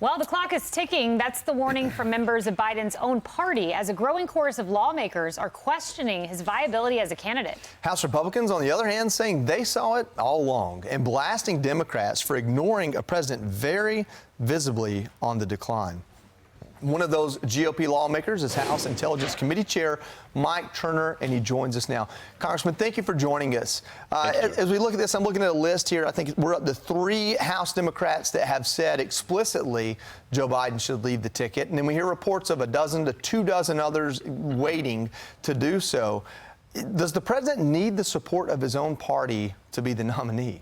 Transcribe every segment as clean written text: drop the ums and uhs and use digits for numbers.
Well, the clock is ticking. That's the warning from members of Biden's own party as a growing chorus of lawmakers are questioning his viability as a candidate. House Republicans, on the other hand, saying they saw it all along and blasting Democrats for ignoring a president very visibly on the decline. One of those GOP lawmakers is House Intelligence Committee Chair Mike Turner, and he joins us now. Congressman, thank you for joining us. As we look at this, I'm looking at a list here. I think we're up to 3 House Democrats that have said explicitly Joe Biden should leave the ticket. And then we hear reports of a dozen to 2 dozen others waiting to do so. Does the president need the support of his own party to be the nominee?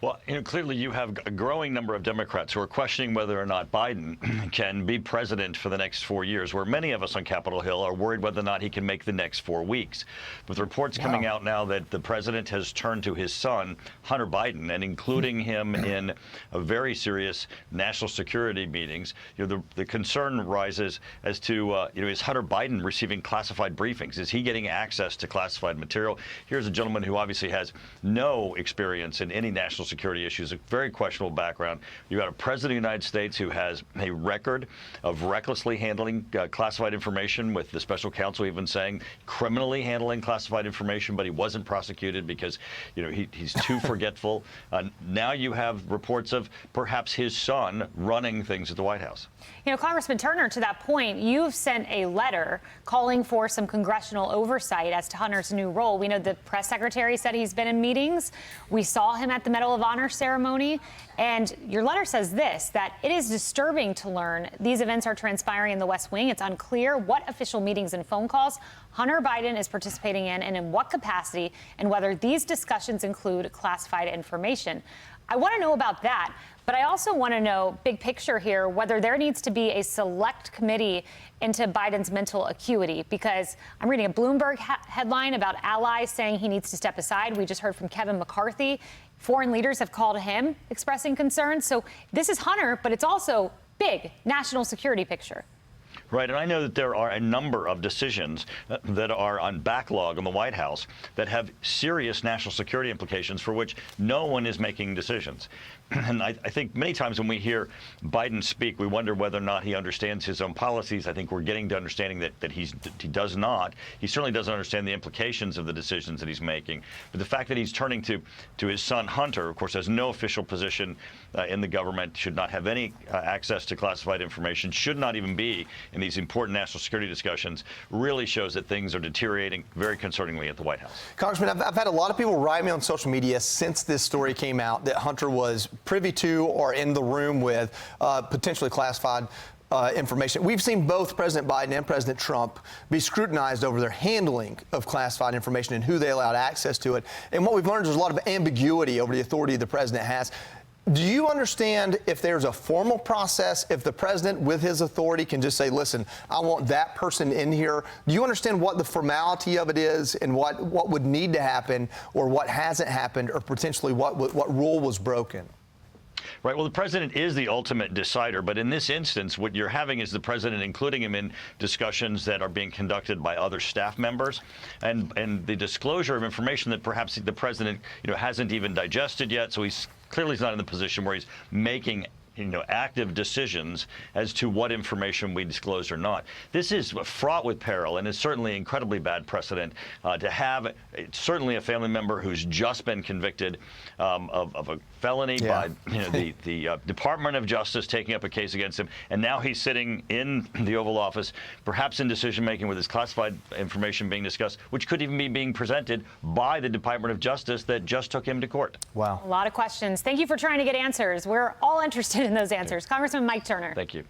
Well, clearly you have a growing number of Democrats who are questioning whether or not Biden can be president for the next 4 years, where many of us on Capitol Hill are worried whether or not he can make the next 4 weeks. With reports coming out now that the president has turned to his son, Hunter Biden, and including him in a very serious national security meetings, the concern rises as to, is Hunter Biden receiving classified briefings? Is he getting access to classified material? Here's a gentleman who obviously has no experience in any national security issues, a very questionable background. You got a president of the United States who has a record of recklessly handling classified information, with the special counsel even saying criminally handling classified information, but he wasn't prosecuted because, he's too forgetful. Now you have reports of perhaps his son running things at the White House. Congressman Turner, to that point, you've sent a letter calling for some congressional oversight as to Hunter's new role. We know the press secretary said he's been in meetings. We saw him at the Medal of Honor ceremony. And your letter says this, that it is disturbing to learn these events are transpiring in the West Wing. It's unclear what official meetings and phone calls Hunter Biden is participating in and in what capacity, and whether these discussions include classified information. I want to know about that. But I also want to know, big picture here, whether there needs to be a select committee into Biden's mental acuity, because I'm reading a Bloomberg headline about allies saying he needs to step aside. We just heard from Kevin McCarthy. Foreign leaders have called him expressing concerns. So this is Hunter, but it's also big national security picture. Right, and I know that there are a number of decisions that are on backlog in the White House that have serious national security implications for which no one is making decisions. And I think many times when we hear Biden speak, we wonder whether or not he understands his own policies. I think we're getting to understanding that he does not. He certainly doesn't understand the implications of the decisions that he's making. But the fact that he's turning to his son Hunter, of course, has no official position in the government, should not have any access to classified information, should not even be in these important national security discussions, really shows that things are deteriorating very concerningly at the White House. Congressman, I've had a lot of people write me on social media since this story came out that Hunter was privy to or in the room with potentially classified information. We've seen both President Biden and President Trump be scrutinized over their handling of classified information and who they allowed access to it. And what we've learned is there's a lot of ambiguity over the authority the president has. Do you understand if there's a formal process, if the president with his authority can just say, listen, I want that person in here? Do you understand what the formality of it is and what would need to happen, or what hasn't happened, or potentially what rule was broken? Right. Well, the president is the ultimate decider. But in this instance, what you're having is the president including him in discussions that are being conducted by other staff members, and the disclosure of information that perhaps the president, hasn't even digested yet. So he's clearly not in the position where he's making active decisions as to what information we disclose or not. This is fraught with peril, and is certainly incredibly bad precedent to have certainly a family member who's just been convicted of a felony by the Department of Justice taking up a case against him, and now he's sitting in the Oval Office, perhaps in decision making with his classified information being discussed, which could even be being presented by the Department of Justice that just took him to court. Wow. A lot of questions. Thank you for trying to get answers. We're all interested in those answers. Congressman Mike Turner. Thank you.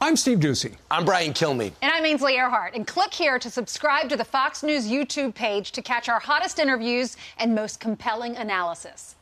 I'm Steve Doocy. I'm Brian Kilmeade. And I'm Ainsley Earhart. And click here to subscribe to the Fox News YouTube page to catch our hottest interviews and most compelling analysis.